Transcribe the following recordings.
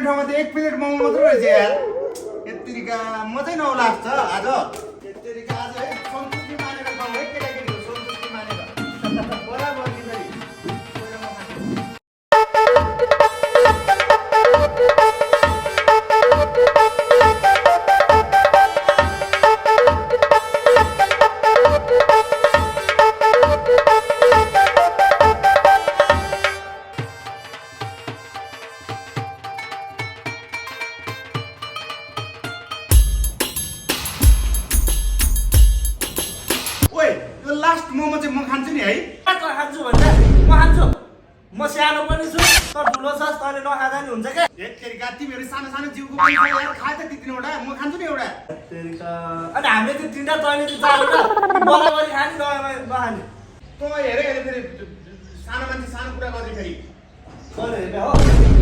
ठाउँमा त 1 प्लेट मोमो मात्र रहेछ यार यत्तिका मजै नलाग्छ आज यत्तिका आज है सन्तुष्टि मानेर खाऊ है केटाकेटीहरू सन्तुष्टि मानेर बराबर किनरी लास्ट मोमो चाहिँ म खान्छु नि है खान्छु भन्छ म खान्छु म सानो पनि छु त ठुलो छस् तैँले नखाँदा नि हुन्छ क्या यत्तिका तिमीहरू सानो सानो जिउको पनि छ यार खा त तिनवटा म खान्छु नि एउटा अनि हामीले त्यो तिनवटा तैँले चाहिँ चारवटा बराबरी खाने नखाने तँ हेरे हेरे फेरि सानो मान्छे सानो कुरा गर्दै फेरि हो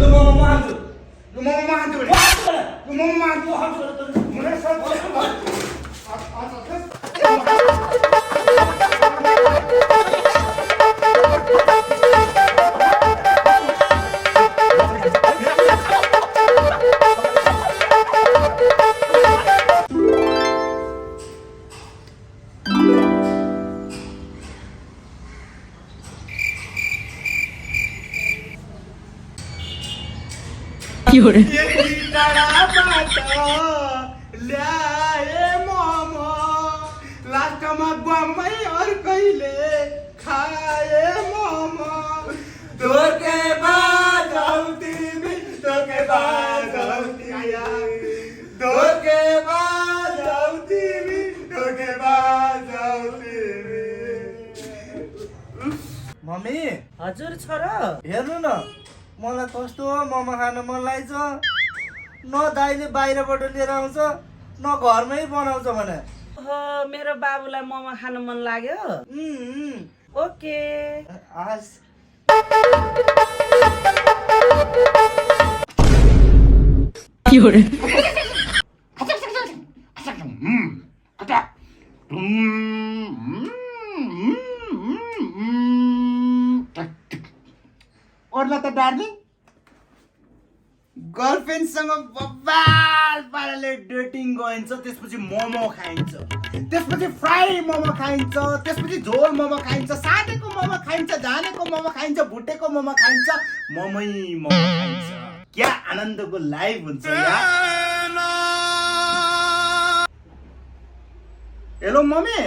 यो मोमो म खान्छु यो मोमो म खान्छु भने यो मोमो म खान्छु ल्याए मोमो लास्टमा बम्मै अर्कैले खाए मोमो धोकेबाज हौ तिमी धोकेबाज हौ तिमी धोकेबाज हौ तिमी धोकेबाज हौ तिमी मम्मी हजुर छोरा हेर्नु न मलाई कस्तो मोमो खान मन लागेछ न दाइले बाहिरबाट लिएर आउँछ न घरमै बनाउँछ भने मेरो बाबुलाई मोमो खान मन लाग्यो ओके हस् ओर्ला त डार्लिङ गर्लफ्रेन्डसँग बब्बाल पाराले डेटिङ गइन्छ त्यसपछि मोमो खाइन्छ त्यसपछि फ्राई मोमो खाइन्छ त्यसपछि झोल मोमो खाइन्छ सानेको मोमो खाइन्छ जानेको मोमो खाइन्छ भुटेको मोमो खाइन्छ मोमै मोमो खाइन्छ क्या आनन्दको लाइफ हुन्छ यार हेलो मम्मी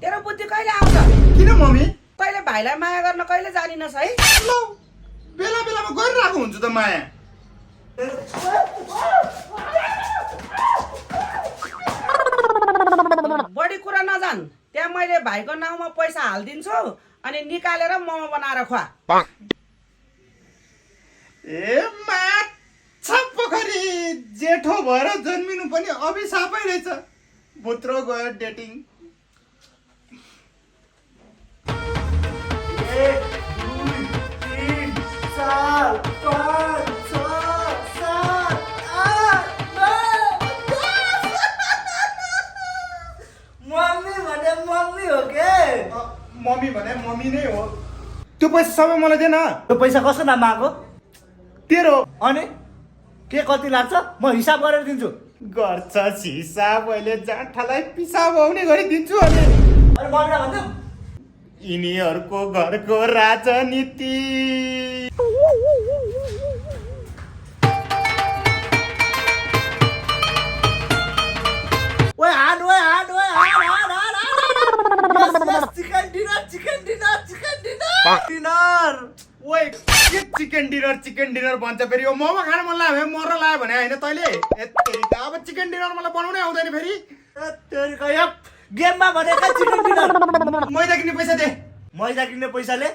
तेरो बुद्धि कहिले आउँछ किन मम्मी तैँले भाइलाई माया गर्न कहिले जानिनस् है ल बेला बेलामा गरिरहेको हुन्छु त माया बढी कुरा नजान त्यहाँ मैले भाइको नाउँमा पैसा हालिदिन्छु अनि निकालेर मोमो बनाएर खुवा ए माछा पोखरी जेठो भएर जन्मिनु पनि अभिशापै रहेछ बुत्रो गयो डेटिङ 1 2 3 4 5 6 7 8 9 मम्मी भने मम्मी हो के मम्मी भने मम्मी नै हो त्यो पैसा सबै मलाई दे न त्यो पैसा कसको नाममा आएको तेरो अनि के कति लाग्छ म हिसाब गरेर दिन्छु गर्छ हिसाब अहिले जाँठालाई पिसाब आउने गरी दिन्छु अनि मम्मीलाई भन्छु यिनीहरूको घरको राजनीति ओए हान चिकन डिनर ओए के चिकन डिनर भन्छ फेरि यो मोमो खान मन लाग्यो मर्न लाग्यो भने होइन तैँले अब चिकन डिनर मलाई बनाउनै आउँदैन फेरि गेममा भनेका चिकन डिनर मैदा किन्ने पैसा दे मैदा किन्ने पैसाले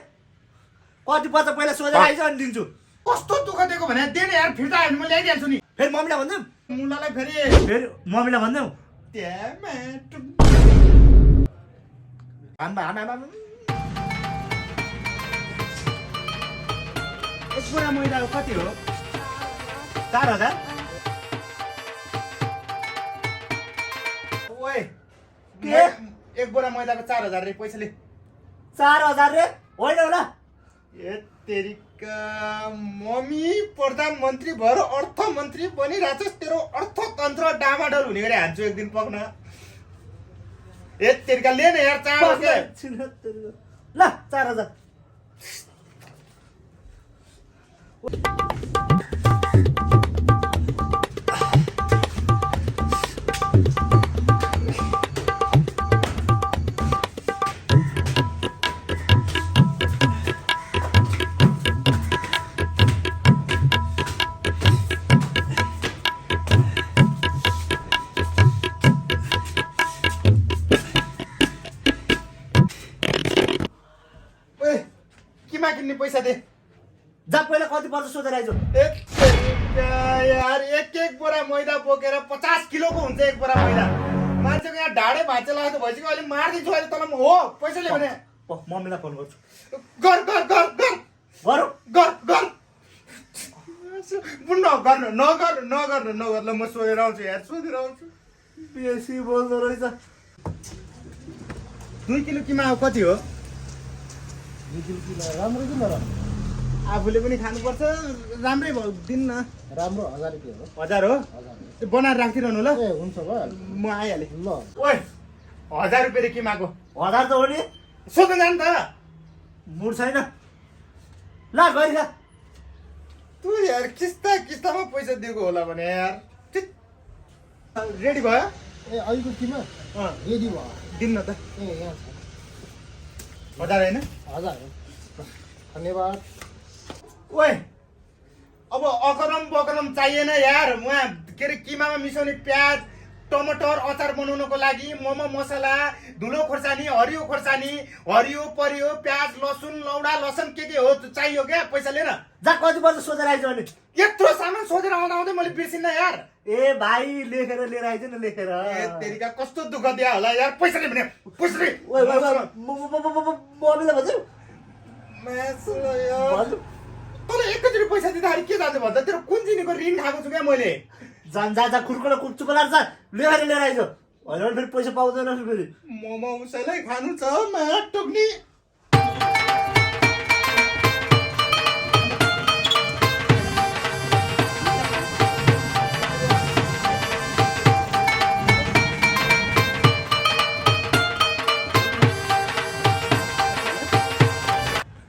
कति पर्छ पहिला सोधेर आइज अनि दिन्छु कस्तो दुःख दिएको भने दे न यार फिर्ता आयो भने म ल्याइदिहाल्छु नि फेरि मम्मीलाई भन्दिउँ मुलालाई फेरि मम्मीलाई भन्दिउँ एक बोरा मैदाको कति हो 4000 ओए के एक बोरा मैदाको 4000 रे पैसा ले 4000 रे होइन होला ए तेरी तेरिका मम्मी प्रधानमन्त्री भएर अर्थमन्त्री बनिरहेछस्, तेरो अर्थतन्त्र डामाडोल हुने गरी हान्छु एक दिन पक्न। ए तेरिका ले न यार 4,000 ल 4,000। किमा किन्ने पैसा दे। जा पहिला कति पर्छ सोधेर आइज। यार एक बोरा मैदा बोकेर 50 किलोको हुन्छ एक बोरा मैदा। मान्छेको यहाँ ढाडे भाँचे लागेको भइसक्यो, अहिले मारिदिन्छु अहिले तँलाई हो पैसा ल्यायो भने। मम्मीलाई फोन गर्छु। गर गर गर गर गरौँ गर गर नगर ल म सोधेर आउँछु यार, सोधेर आउँछु। बेसी बोल्दो रहेछ। 2 किलो किमा कति हो? राम्रो किन र? आफूले पनि खानुपर्छ, राम्रै भयो दिन न। राम्रो 1000 रुपियाँ हो। 1000 हो? त्यो बनाएर राखिरहनु ल। ए हुन्छ भयो, म आइहालेँ। ल ओए 1000 रुपियाँ किमाको 1000 त हो नि। सोध्नु जानु त। मुड छैन। ल गइ जा। तँ यार किस्तामा पैसा दिएको होला भने यार। रेडी भयो? ए अहिलेको किमा रेडी भयो। दिन्न त। ए यहाँ छ 1000 होइन? 1000 हो। धन्यवाद। ओए अब अकरम बकरम चाहिएन यार। उहाँ के अरे किमामा मिसाउने प्याज टमाटर अचार बनाउनको लागि मोमो मसला धुलो खोर्सानी हरियो खोर्सानी हरियो परियो प्याज लसुन लौडा लसन के हो चाहियो क्या। पैसा लिएर जा कति पर्छ सोधेर आइज भने। यत्रो सामान सोधेर आउँदा मैले बिर्सिन्न यार। ए भाइ लेखेर लिएर आइज न लेखेर। ए तेरिका कस्तो दुःख दिया होला यार। पैसा ले भने पैसा ले। ओए मम्मीलाई भन्छु। तँलाई एकैचोटि पैसा दिँदाखेरि के जान्छ भन्दा तेरो कुन जिनीको ऋण खाएको छु क्या मैले। जान जा खुर्कुला कुर्चुको लाग्छ। लेखेर लिएर आइज। होइन फेरि पैसा पाउँदैन फेरि। मोमो उसैलाई खानु छ माया टोक्नी।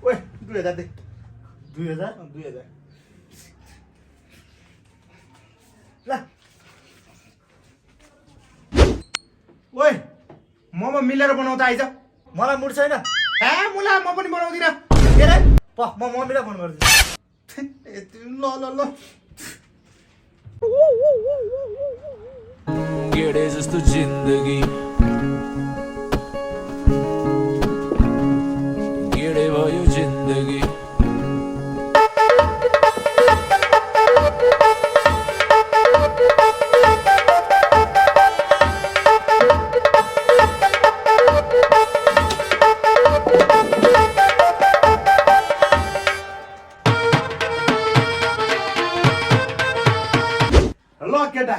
ओए 2000 दे। 2000 2000 ल। ओए मोमो मिलेर बनाउँदा आइज। मलाई मुड छैन। ए मुला म पनि बनाउँदिनँ। के रे म मम्मीलाई फोन गर्छु। ल गेडे जस्तो जिन्दगी गेडे भयो जिन्दगी। ल केटा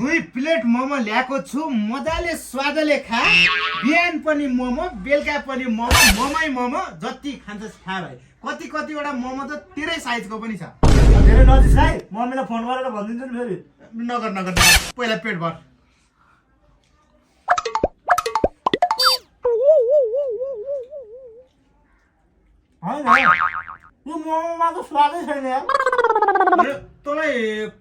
2 प्लेट मोमो ल्याएको छु। मजाले स्वादले खा। बिहान पनि मोमो बेलुका पनि मोमो मोमै मोमो जति खान्छस् खा भाइ। कतिवटा मोमो त तेरै साइजको पनि छ। धेरै नजिक है। मम्मीलाई फोन गरेर भनिदिन्छु नि फेरि। नगर पहिला पेट भर। होइन यो मोमोमा त स्वादै छैन यार। तँलाई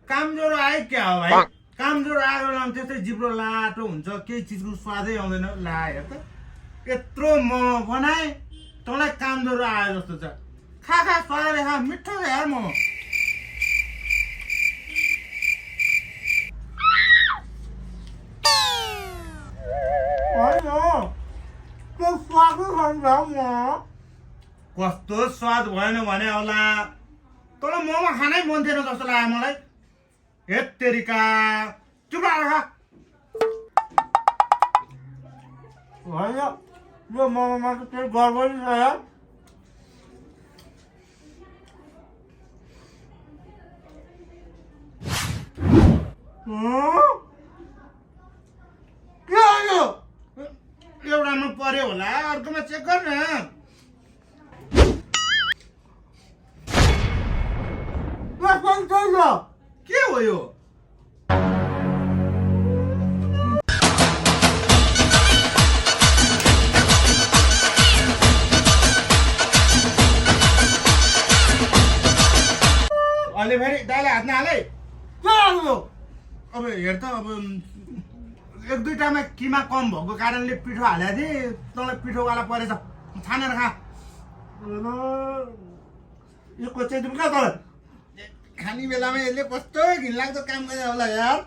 काम ज्वरो आयो क्या हो भाइ? काम ज्वरो आयो भने त्यस्तै जिब्रो लाटो हुन्छ, केही चिजको स्वादै आउँदैन। ला हेर त यत्रो मोमो बनाए तँलाई काम ज्वरो आयो जस्तो छ। खा स्वादले खा, मिठो छ यार मोमो। होइन त्यो स्वादै छैन म। कस्तो स्वाद भएन भने होला। तँलाई मोमो खानै मन थिएन जस्तो लाग्यो मलाई। हे तेरिका चुप लाग। होइन यो मोमोमा त केही गडबडी छ यार। के हो यो? एउटामा पर्यो होला, अर्कोमा चेक गर्न। हो यो? अहिले फेरि दाइले हात नहाले अब हेर त अब एक दुईटामा किमा कम भएको कारणले पिठो हालेको थिएँ तँलाई पिठोवाला परेछ छानेर खा यो कोचे तिमी कहाँ तल खाने बेलामा यसले कस्तो घिनलाग्दो काम गरे होला यार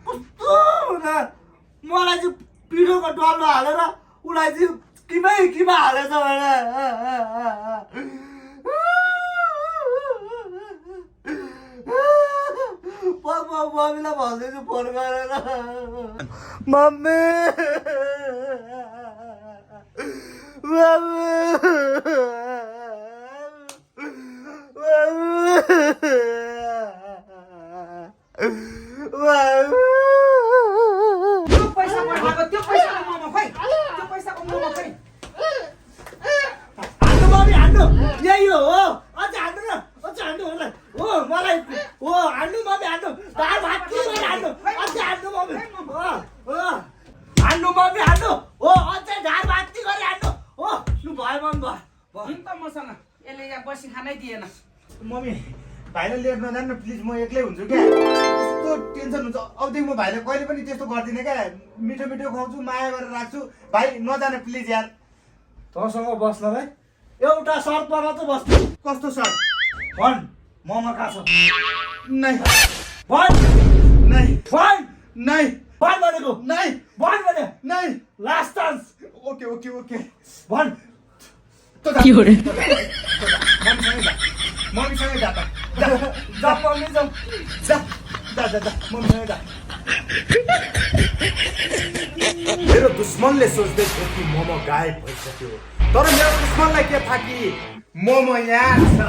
कस्तो मलाई चाहिँ पिठोको डल्लो हालेर उसलाई चाहिँ किमा हालेछ मम्मीलाई भन्दैछु फोन गरेर मम्मी त्यो पैसा पठाएको त्यो पैसाको मोमो खोइ त्यो पैसाको मोमो खोइ हान्नु मम्मी हान्नु यही हो अझ हान्नु न अझ हान्नु होला हो मलाई हो हान्नु मम्मी हान्नु दाल भात के गरेर हान्नु अझ हान्नु मम्मी हान्नु मम्मी हान्नु हो अझ दाल भात के गरेर हान्नु हो लु भयो मम्मी भयो हिँड त मसँग यसले यहाँ बसी खानै दिएन मम्मी भाइलाई लिएर नजानु प्लिज म एक्लै हुन्छु क्या कस्तो टेन्सन हुन्छ अबदेखि म भाइलाई कहिले पनि त्यस्तो गर्दिनँ क्या मिठो मिठो खुवाउँछु माया गरेर राख्छु भाइ नजानु प्लिज यार तँसँग बस्नलाई एउटा सर्तमा मात्र बस्नु कस्तो सर भन् मोमो कहाँ छ नै भन् नै भन् नै भन् भनेको नै भन् भने नै last chance okay okay okay भन् मम्मीसँगै जा जा मम्मी जाऊ जा जा जा जा मम्मीसँगै जा मेरो दुश्मनले सोच्दै थियो कि मोमो गायब भइसक्यो तर मेरो दुश्मनलाई के थाहा कि मोमो यहाँ छ